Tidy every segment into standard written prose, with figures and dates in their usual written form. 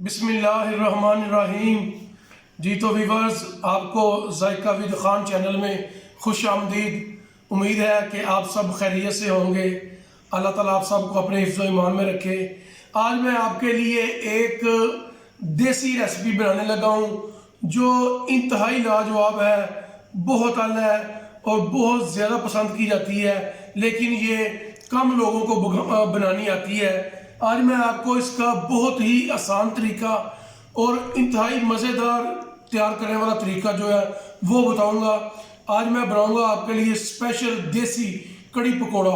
बिस्मिल्लाहिर्रहमानिर्रहीम। जी तो व्यूवर्स, आपको जायका विद खान चैनल में खुश आमदीद। उम्मीद है कि आप सब खैरियत से होंगे। अल्लाह ताला आप सबको अपने हिफ्ज़ ईमान में रखे। आज मैं आपके लिए एक देसी रेसिपी बनाने लगा हूँ जो इंतहाई लाजवाब है, बहुत आला है और बहुत ज़्यादा पसंद की जाती है, लेकिन ये कम लोगों को बनानी आती है। आज मैं आपको इसका बहुत ही आसान तरीका और इंतहाई मज़ेदार तैयार करने वाला तरीका जो है वो बताऊंगा। आज मैं बनाऊंगा आपके लिए स्पेशल देसी कड़ी pakora.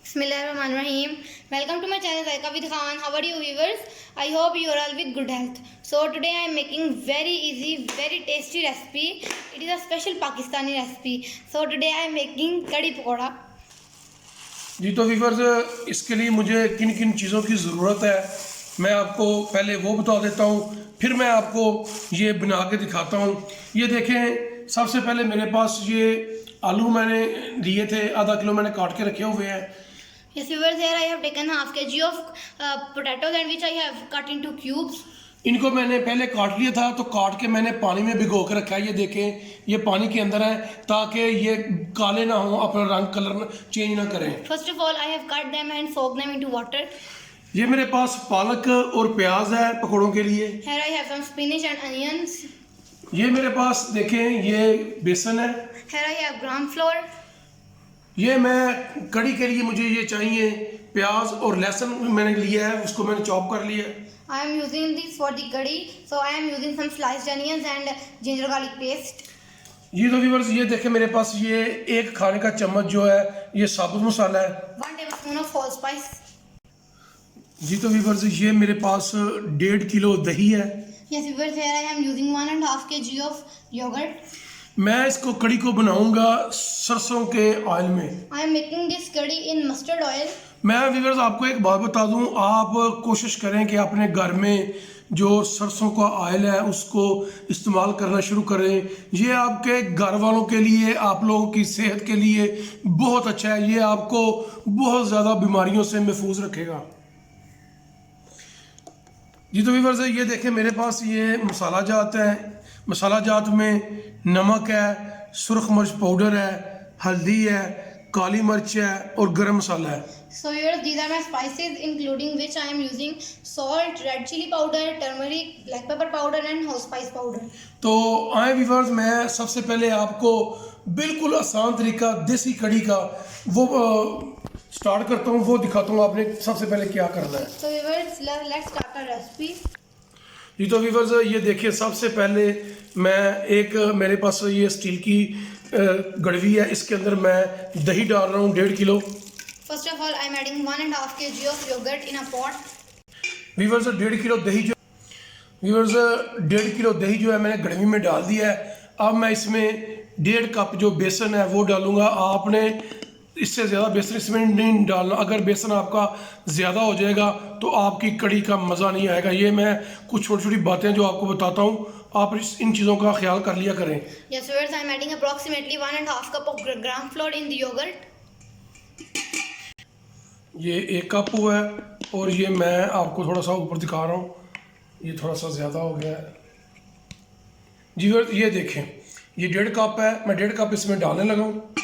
Bismillahirrahmanirrahim. Welcome to my channel Zaika with Khan. How are you viewers? I hope you are all with good health. So today I am making very easy, very tasty recipe. It is a special Pakistani recipe. So today I am making कड़ी पकौड़ा। जी तो viewers, इसके लिए मुझे किन किन चीज़ों की ज़रूरत है मैं आपको पहले वो बता देता हूँ, फिर मैं आपको ये बना के दिखाता हूँ। ये देखें, सबसे पहले मेरे पास ये आलू मैंने लिए थे, आधा किलो मैंने काट के रखे हुए हैं। Yes viewers, here I have taken half kg of potatoes and which I have cut into cubes. इनको मैंने पहले काट लिया था, तो काट के मैंने पानी में भिगो के रखा है। ये देखें, ये पानी के अंदर है ताकि ये काले ना हो, अपना रंग कलर चेंज ना करें। First of all I have cut them and soaked them into water. ये मेरे पास पालक और प्याज है पकौड़ों के लिए। Here I have some spinach and onions. ये मेरे पास देखें, ये बेसन है। Here I have gram flour. ये मैं कड़ी के लिए मुझे ये चाहिए प्याज और लहसुन मैंने लिया है, उसको मैंने चॉप कर लिया है। I am using this for the curry, so I am using some sliced onions and ginger garlic paste. ये तो व्यूअर्स, ये देखें मेरे पास ये एक खाने का चम्मच जो है ये साबुत मसाला है। 1 tablespoon of allspice. जी तो व्यूअर्स, ये मेरे पास 1.5 किलो दही है। Yes viewers, here I am using 1.5 kg of yogurt. मैं इसको कड़ी को बनाऊंगा सरसों के ऑयल में। I am making this curry in mustard oil. मैं व्यूअर्स आपको एक बात बता दूं, आप कोशिश करें कि अपने घर में जो सरसों का ऑयल है उसको इस्तेमाल करना शुरू करें। ये आपके घर वालों के लिए, आप लोगों की सेहत के लिए बहुत अच्छा है। ये आपको बहुत ज़्यादा बीमारियों से महफूज रखेगा। जी तो व्यूअर्स, ये देखें मेरे पास ये मसाला जात है। मसाला जात में नमक है, सुरख मिर्च पाउडर है, हल्दी है, काली मिर्च है और गरम मसाला है। So here these are my spices, including which I am using salt, red chili powder, turmeric, black pepper powder and allspice powder. तो आए व्यूअर्स, मैं सबसे पहले आपको बिल्कुल आसान तरीका देसी कड़ी का वो स्टार्ट करता हूँ, वो दिखाता हूँ आपने सबसे पहले क्या करना है। So viewers, let's start our recipe. जी तो व्यूअर्स, ये देखिए, सबसे पहले मैं एक मेरे पास ये स्टील की गड़वी है, इसके अंदर मैं दही डाल रहा हूँ 1.5 kilo. First of all, I am adding 1.5 kg of yogurt in a pot. Viewers, 1.5 kilo दही जो है मैंने गड़वी में डाल दिया है। अब मैं इसमें 1.5 कप जो बेसन है वो डालूंगा। आपने इससे ज़्यादा बेसन इसमें नहीं डालना। अगर बेसन आपका ज़्यादा हो जाएगा तो आपकी कड़ी का मज़ा नहीं आएगा। ये मैं कुछ छोटी छोटी बातें जो आपको बताता हूँ, आप इन चीज़ों का ख्याल कर लिया करें। Yes viewers, I am adding approximately 1.5 cup of gram flour in the yogurt. ये 1 कप हुआ है और ये मैं आपको थोड़ा सा ऊपर दिखा रहा हूँ, ये थोड़ा सा ज़्यादा हो गया है। जी व्यूअर्स, ये देखें, ये 1.5 कप है, मैं 1.5 कप इसमें डालने लगा हूँ।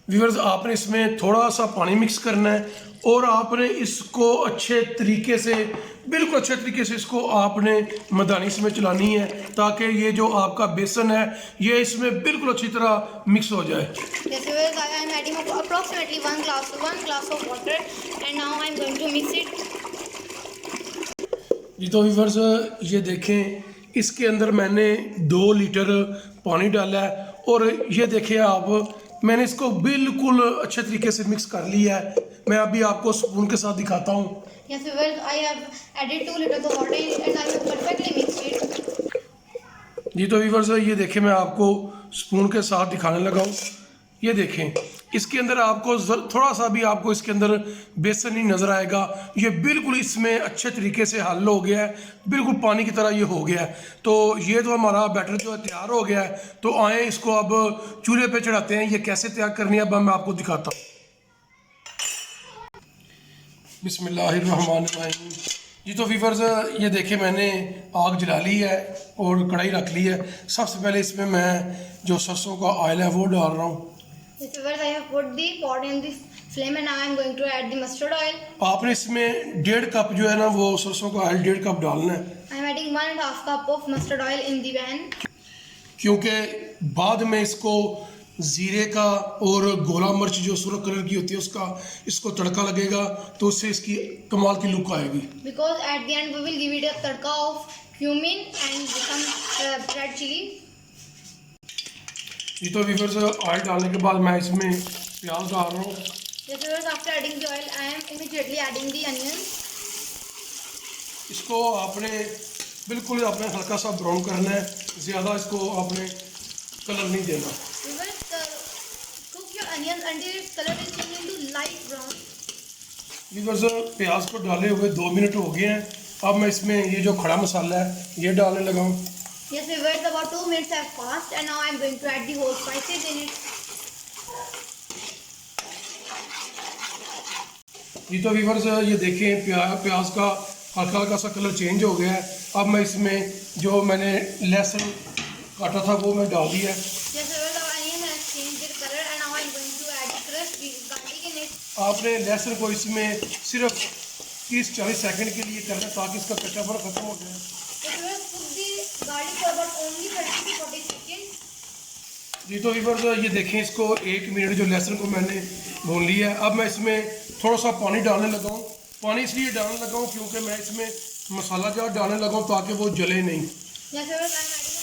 व्यूअर्स, आपने इसमें थोड़ा सा पानी मिक्स करना है और आपने इसको अच्छे तरीके से, बिल्कुल अच्छे तरीके से इसको आपने मदानी इसमें चलानी है ताकि ये जो आपका बेसन है ये इसमें बिल्कुल अच्छी तरह मिक्स हो जाए। Yes viewers, I am adding approximately 1 glass of water and now I am going to mix it. जी तो व्यूअर्स, ये देखें, इसके अंदर मैंने 2 लीटर पानी डाला है और ये देखें आप, मैंने इसको बिल्कुल अच्छे तरीके से मिक्स कर लिया है। मैं अभी आपको स्पून के साथ दिखाता हूँ। Yes viewers, I have added 2 liters of water and I have perfectly mixed it. जी तो व्यूअर्स, ये देखें, मैं आपको स्पून के साथ दिखाने लगा हूँ। ये देखें, इसके अंदर आपको थोड़ा सा भी आपको इसके अंदर बेसन नहीं नज़र आएगा। ये बिल्कुल इसमें अच्छे तरीके से हल हो गया है, बिल्कुल पानी की तरह ये हो गया है। तो ये तो हमारा बैटर जो है तैयार हो गया है। तो आए इसको अब चूल्हे पे चढ़ाते हैं। ये कैसे तैयार करनी है अब मैं आपको दिखाता हूँ। बिस्मिल्लाहिर्रहमानिर्रहीम। जी तो वीवर्स, ये देखिए मैंने आग जला ली है और कढ़ाई रख ली है। सबसे पहले इसमें मैं जो सरसों का ऑयल है वो डाल रहा हूँ। Yes, viewers, I have put the pot in this flame and now I am going to add the mustard oil. आपने इसमें 1.5 कप जो है ना वो सरसों का ऑयल 1.5 कप डालना है, I am adding 1.5 cup of mustard oil in the pan. क्योंकि बाद में इसको ज़ीरे का और गोला मिर्च जो सुर्ख कलर की होती है उसका इसको तड़का लगेगा, तो उससे इसकी कमाल की लुक आएगी। Because at the end we will give it a tadka of cumin and some red chili. जी तो वीवर्स, ऑयल डालने के बाद मैं इसमें प्याज डाल रहा हूँ। Yes, viewers, after adding the oil, I am immediately adding the onions. इसको आपने बिल्कुल आपने हल्का सा ब्राउन करना है, ज़्यादा इसको आपने कलर नहीं देना। Viewers, cook your onions until its color is changing to light brown. Viewers, प्याज को डाले हुए 2 मिनट हो गए हैं। अब मैं इसमें ये जो खड़ा मसाला है ये डालने लगा हूँ। Yes, viewers, about 2 minutes have passed and now I am going to add the whole spices in it. जी तो वीवर्स, ये देखें प्याज का हल्का हल्का सा कलर चेंज हो गया है। अब मैं इसमें जो मैंने लहसुन काटा था वो मैं डाल दिया है। Yes, viewers, our onion has changed its color and now I am going to add the crushed garlic in it. आपने लहसुन को इसमें सिर्फ 30-40 सेकंड के लिए करना है ताकि इसका कच्चापन खत्म हो जाए। Yes, viewers, cook the garlic for about only 30 to 40 seconds. जी तो वीवर्स, ये देखें इसको 1 मिनट जो लहसुन को मैंने भून लिया है। अब मैं इसमें थोड़ा सा पानी डालने लगा हूँ। पानी इसलिए डालने लगा हूँ क्योंकि मैं इसमें मसाला जार डालने लगा हूँ ताकि वो जले नहीं। Yes, viewers, I am adding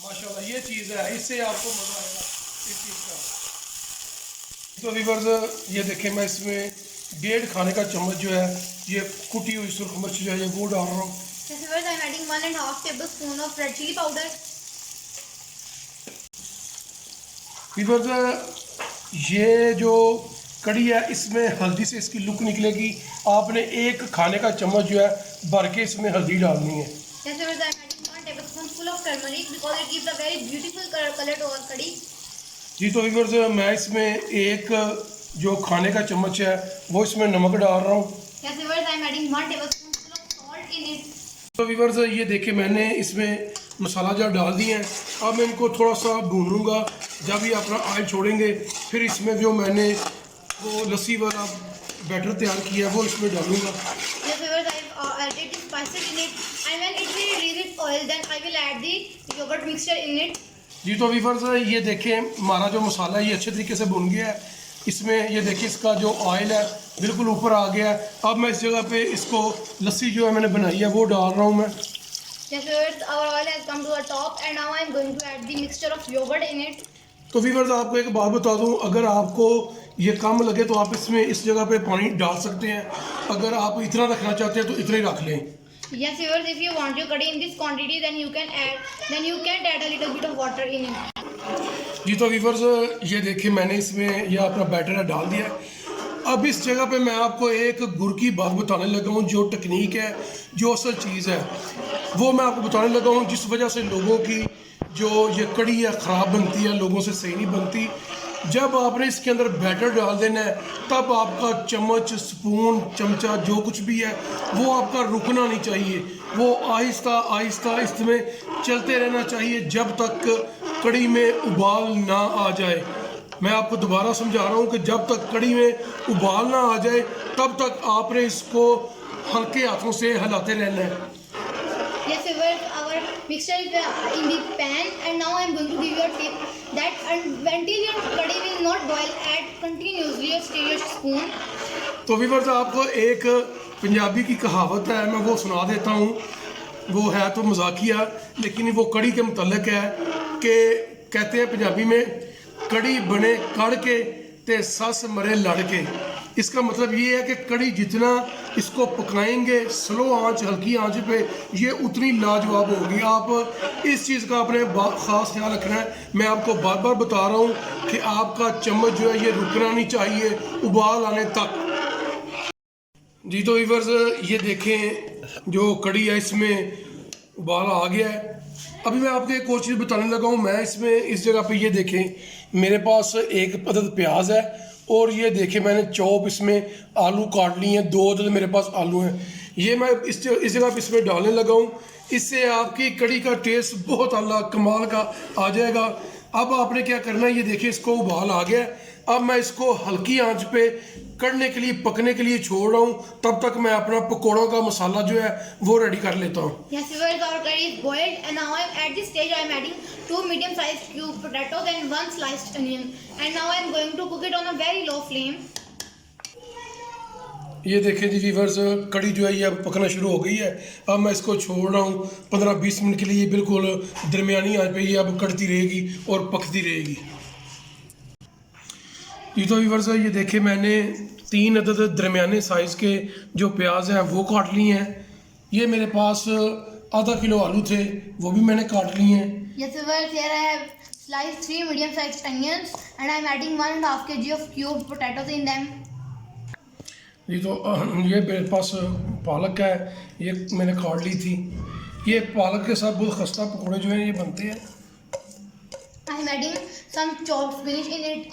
माशाल्लाह ये चीज़ है, इससे आपको मज़ा आएगा इस चीज़ का। तो वीवर्स, ये देखें मैं इसमें 1.5 खाने का चम्मच जो है ये कुटी हुई सुर्ख मिर्च जो है ये वो डाल रहा हूँ। Yes, viewers, I am adding 1.5 tablespoon of red chili powder. Viewers, ये जो कड़ी है इसमें हल्दी से इसकी लुक निकलेगी। आपने 1 खाने का चम्मच जो है भर के इसमें हल्दी डालनी है। Yes, viewers, I am adding 1 tablespoon full of turmeric because it gives a very beautiful color to our curry. जी तो वीवर्स, मैं इसमें 1 जो खाने का चम्मच है वो इसमें नमक डाल रहा हूँ। Yes, viewers, I am adding 1 tablespoon full of salt in it. तो वीवर्स, ये देखिए मैंने इसमें मसाला जार डाल दिए हैं। अब मैं इनको थोड़ा सा भूनूंगा। जब ये अपना ऑयल छोड़ेंगे फिर इसमें जो मैंने वो लस्सी वाला बैटर तैयार किया है वो इसमें डालूंगा। Yes, viewers, I have added the spices in it, and when it will release its oil, then I will add the yogurt mixture in it. जी तो वीवर्स, ये देखें हमारा जो मसाला है ये अच्छे तरीके से भुन गया है। इसमें ये देखिए इसका जो ऑयल है बिल्कुल ऊपर आ गया है। अब मैं इस जगह पे इसको लस्सी जो है मैंने बनाई है वो डाल रहा हूँ मैं। Yes, viewers, our oil has come to the top, and now I am going to add the mixture of yogurt in it. तो वीवर्स, आपको एक बात बता दूं, अगर आपको ये कम लगे तो आप इसमें इस जगह पे पानी डाल सकते हैं। अगर आप इतना रखना चाहते हैं तो इतना ही रख लें। Yes, viewers, if you want your curry in this quantity, then you can add a little bit of water in it. जी तो वीवर्स, ये देखिए मैंने इसमें यह अपना बैटर है डाल दिया है। अब इस जगह पे मैं आपको एक गुर की बात बताने लगा हूँ, जो टेक्निक है, जो असल चीज़ है वो मैं आपको बताने लगा हूँ, जिस वजह से लोगों की जो ये कड़ी है ख़राब बनती है, लोगों से सही नहीं बनती। जब आपने इसके अंदर बैटर डाल देना है तब आपका चम्मच, स्पून, चमचा जो कुछ भी है वो आपका रुकना नहीं चाहिए। वो आहिस्ता आहिस्ता इसमें चलते रहना चाहिए जब तक कड़ी में उबाल ना आ जाए। मैं आपको दोबारा समझा रहा हूँ कि जब तक कड़ी में उबाल ना आ जाए तब तक आपने इसको हल्के हाथों से हिलाते रहना है। Yes, viewers, our mixture is in the pan, and now I am going to give you a tip that until your curry will not boil, add continuously a stir spoon. तो वीवर्स, आपको एक पंजाबी की कहावत है, मैं वो सुना देता हूँ। वो है तो मजाकिया लेकिन वो कड़ी के मुतल्लिक है कि कहते हैं पंजाबी में, कड़ी बने कड़ के ते सस मरे लड़ के। इसका मतलब ये है कि कड़ी जितना इसको पकाएंगे स्लो आंच, हल्की आंच पे, ये उतनी लाजवाब होगी। आप इस चीज़ का अपने ख़ास ख्याल रखना है। मैं आपको बार बार बता रहा हूँ कि आपका चम्मच जो है ये रुकना नहीं चाहिए उबाल आने तक। जी तो वीवर्स, ये देखें जो कड़ी है इसमें उबाल आ गया है। अभी मैं आपको एक और चीज़ बताने लगा हूँ। मैं इसमें इस जगह पे ये देखें मेरे पास एक अदद प्याज है और ये देखिए मैंने चॉप इसमें आलू काट लिए हैं, 2 अदद मेरे पास आलू हैं। ये मैं इस जगह पे इसमें डालने लगा हूँ। इससे आपकी कड़ी का टेस्ट बहुत अल्लाह कमाल का आ जाएगा। अब आपने क्या करना है, ये देखिए इसको उबाल आ गया है। अब मैं इसको हल्की आंच पे कढ़ने के लिए, पकने के लिए छोड़ रहा हूँ। तब तक मैं अपना पकौड़ों का मसाला जो है वो रेडी कर लेता हूँ। Yes, viewers, our curry is boiled, and now at this stage I am adding 2 medium-sized cube potatoes and 1 sliced onion. And now I am going to cook it on a very low flame. ये देखें जी viewers, कड़ी जो है ये अब पकना शुरू हो गई है। अब मैं इसको छोड़ रहा हूँ 15-20 मिनट के लिए। बिल्कुल दरमियानी आंच पे ये अब कड़ती रहेगी और पकती रहेगी। ये तो व्यूअर्स ये देखें मैंने 3 अदद दरमियाने साइज़ के जो प्याज हैं वो काट लिए हैं। ये मेरे पास आधा किलो आलू थे, वो भी मैंने काट लिए हैं। Yes, viewers, here I have sliced 3 medium-sized onions, and I am adding 1.5 kg of cubed potatoes in them. ये तो ये मेरे पास पालक है, ये मैंने काट ली थी। ये पालक के साथ बहुत खस्ता पकौड़े जो हैं ये बनते हैं। I am adding some chopped spinach in it.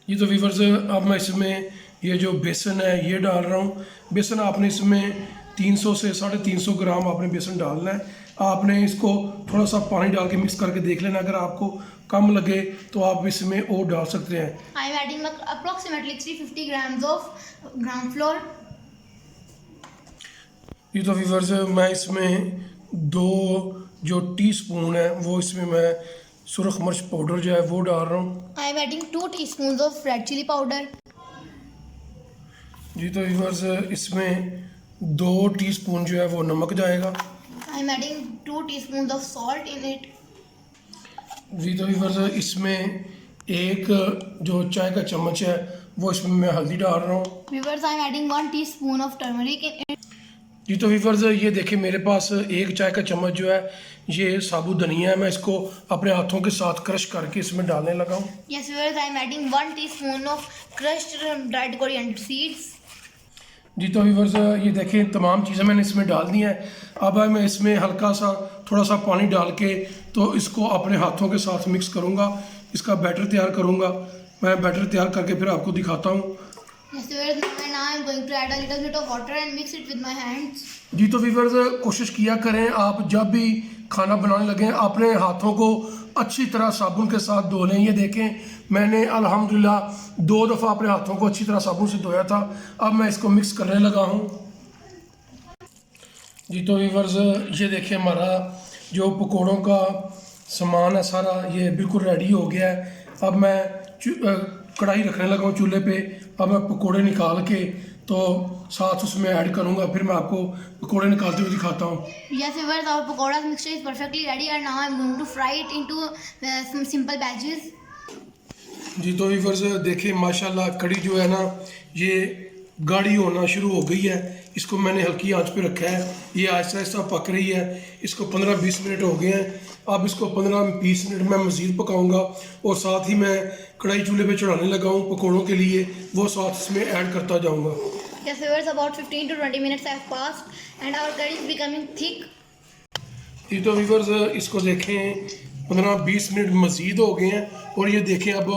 ये तो व्यूअर्स अब मैं इसमें ये जो बेसन है ये डाल रहा हूँ। बेसन आपने इसमें 300 से 350 ग्राम आपने बेसन डालना है। आपने इसको थोड़ा सा पानी डाल के मिक्स करके देख लेना, अगर आपको कम लगे तो आप इसमें और डाल सकते हैं। I am adding approximately 350 grams of ground flour. ये तो व्यूअर्स मैं इसमें 2 जो टीस्पून है वो इसमें मैं सुरख मिर्च पाउडर जो है वो डाल रहा हूँ। I am adding 2 teaspoons of red chili powder. जी तो व्यूअर्स इसमें 2 टीस्पून जो है वो नमक जाएगा। I am adding 2 teaspoons of salt in it. जी तो व्यूअर्स इसमें 1 जो चाय का चम्मच है वो इसमें मैं हल्दी डाल रहा हूँ। Viewers, I am adding 1 teaspoon of turmeric in it. जी तो व्यूअर्स ये देखिए मेरे पास 1 चाय का चम्मच जो है ये साबुत धनिया है। मैं इसको अपने हाथों के साथ क्रश करके इसमें डालने लगा हूँ। Yes, viewers, I am adding 1 teaspoon of crushed dried coriander seeds. जी तो व्यूअर्स ये देखें तमाम चीज़ें मैंने इसमें डाल दी हैं। अब मैं इसमें हल्का सा थोड़ा सा पानी डाल के तो इसको अपने हाथों के साथ मिक्स करूँगा, इसका बैटर तैयार करूँगा। मैं बैटर तैयार करके फिर आपको दिखाता हूँ। Yes, viewers, now I am going to add a little bit of water and mix it with my hands. जी तो व्यूअर्स कोशिश किया करें आप जब भी खाना बनाने लगें अपने हाथों को अच्छी तरह साबुन के साथ धो लें। ये देखें मैंने अल्हम्दुलिल्लाह 2 दफ़ा अपने हाथों को अच्छी तरह साबुन से धोया था। अब मैं इसको मिक्स करने लगा हूँ। जी तो व्यूअर्स ये देखें हमारा जो पकौड़ों का सामान है सारा ये बिल्कुल रेडी हो गया है। अब मैं कढ़ाई रखने लगा हूँ चूल्हे पे। अब मैं पकौड़े निकाल के तो साथ उसमें ऐड करूँगा, फिर मैं आपको पकौड़े निकालते हुए दिखाता हूँ। Yes, viewers, our pakoda mixture is perfectly ready, and now I am going to fry it into some simple batches. जी तो व्यूअर्स देखें माशाल्लाह कड़ी जो है ना ये गाढ़ी होना शुरू हो गई है। इसको मैंने हल्की आंच पे रखा है, ये आहिस्ता आहिस्ता पक रही है। इसको 15-20 मिनट हो गए हैं। अब इसको 15-20 मिनट मैं मज़ीद पकाऊंगा और साथ ही मैं कढ़ाई चूल्हे पे चढ़ाने लगा हूँ पकौड़ों के लिए, वो साथ इसमें ऐड करता जाऊँगा। Yes, viewers, about 15 to 20 minutes have passed, and our curry is becoming thick. ये तो व्यूअर्स इसको देखें 15-20 मिनट मज़ीद हो गए हैं और ये देखें अब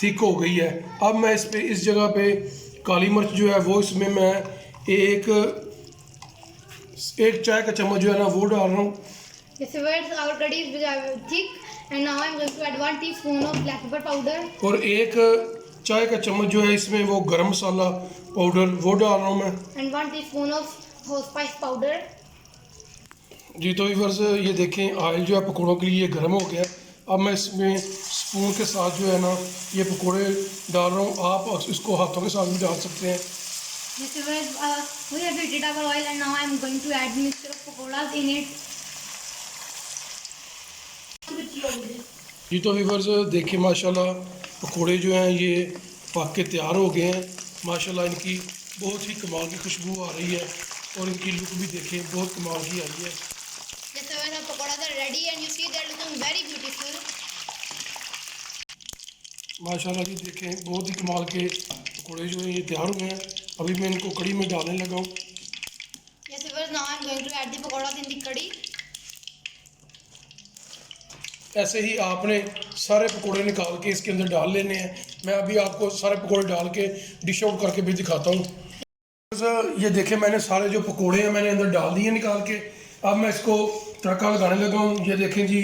थिक हो गई है। अब मैं इस जगह पे काली मिर्च जो है वो इसमें मैं एक चाय का चम्मच जो है ना वो डाल रहा हूँ। Yes, viewers, our curry is thick, and now I am going to add 1 teaspoon of black pepper powder. और 1 चाय का चम्मच जो है इसमें वो गरम मसाला पाउडर वो डाल रहा हूँ मैं। And 1 teaspoon of spice powder. जी तो व्यूअर्स ये देखें ऑयल जो है पकौड़ों के लिए गर्म हो गया। अब मैं इसमें स्पून के साथ जो है ना ये पकौड़े डाल रहा हूँ। आप इसको हाथों के साथ भी डाल सकते हैं। Yes, viewers, we have heated our oil, and now I am going to add mixture of pakodas in it. जी तो व्यूअर्स देखिए माशाल्लाह पकौड़े जो हैं ये पक के तैयार हो गए हैं। माशाल्लाह इनकी बहुत ही कमाल की खुशबू आ रही है और इनकी लुक भी देखें बहुत कमाल की आ रही है। Yes, viewers, our pakodas are ready, and you see they are looking very beautiful. माशाल्लाह जी देखें बहुत ही कमाल के पकौड़े जो हैं ये तैयार हुए हैं। अभी मैं इनको कड़ी में डालने लगा हूँ। Yes, viewers, now I am going to add the pakodas in the curry. ऐसे ही आपने सारे पकौड़े निकाल के इसके अंदर डाल लेने हैं। मैं अभी आपको सारे पकोड़े डाल के डिश आउट करके भी दिखाता हूँ। ये देखें, मैंने सारे जो पकोड़े हैं मैंने अंदर डाल दिए निकाल के। अब मैं इसको तड़का लगाने लगा हूँ। ये देखें जी,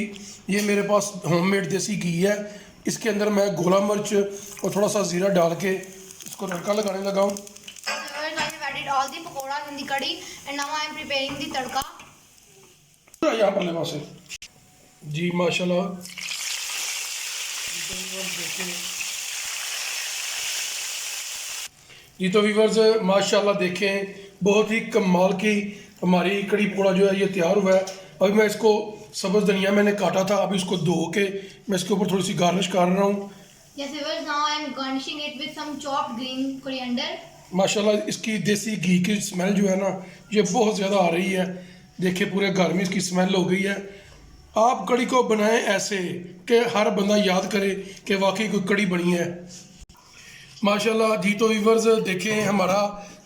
ये मेरे पास होममेड देसी घी है। इसके अंदर मैं गोला मिर्च और थोड़ा सा ज़ीरा डाल के इसको तड़का लगाने लगा हूँ। I have added all the pakoras in the curry and now I am preparing the tadka. यहाँ पर लेवा से जी माशाल्लाह। जी तो व्यूवर्स माशाल्लाह देखें, बहुत ही कमाल की हमारी कड़ी पकौड़ा जो है ये तैयार हुआ है। अभी मैं इसको सब्ज़ धनिया मैंने काटा था, अभी इसको धो के मैं इसके ऊपर थोड़ी सी गार्निश कर रहा हूँ। Yes viewers, now I am garnishing it with some chopped green coriander. माशाल्लाह इसकी देसी घी की स्मेल जो है ना ये बहुत ज़्यादा आ रही है। देखिए पूरे घर में इसकी स्मेल हो गई है। आप कड़ी को बनाएं ऐसे कि हर बंदा याद करे कि वाकई कोई कड़ी बनी है। माशाल्लाह जी तो व्यूवर्स देखें, हमारा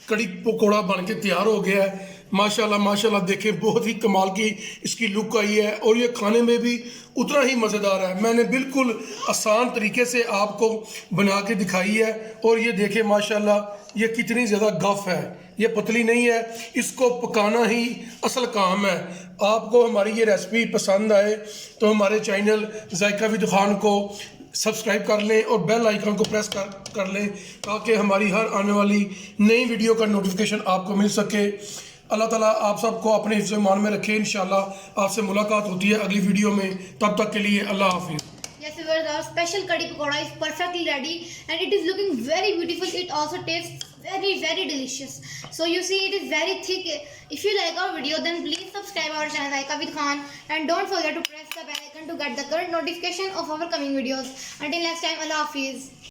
कड़ी पकौड़ा बन के तैयार हो गया है। माशाल्लाह माशाल्लाह देखें, बहुत ही कमाल की इसकी लुक आई है और ये खाने में भी उतना ही मज़ेदार है। मैंने बिल्कुल आसान तरीके से आपको बना के दिखाई है। और ये देखें माशाल्लाह ये कितनी ज़्यादा गफ है, ये पतली नहीं है। इसको पकाना ही असल काम है। आपको हमारी ये रेसिपी पसंद आए तो हमारे चैनल जायका विद खान को सब्सक्राइब कर लें और बेल आइकन को प्रेस कर लें ताकि हमारी हर आने वाली नई वीडियो का नोटिफिकेशन आपको मिल सके। अल्लाह ताला आप सबको अपने हिफ्ज़ ईमान में रखे। इंशाल्लाह आपसे मुलाकात होती है अगली वीडियो में, तब तक के लिए अल्लाह हाफिज़। Yes viewers, our special curry pakoda is perfectly ready and it is looking very beautiful. It also tastes very delicious. So you see it is very thick. If you like our video then please subscribe our channel Zaika with Khan and don't forget to press the bell icon to get the current notification of our coming videos. Until next time, Allah Hafiz.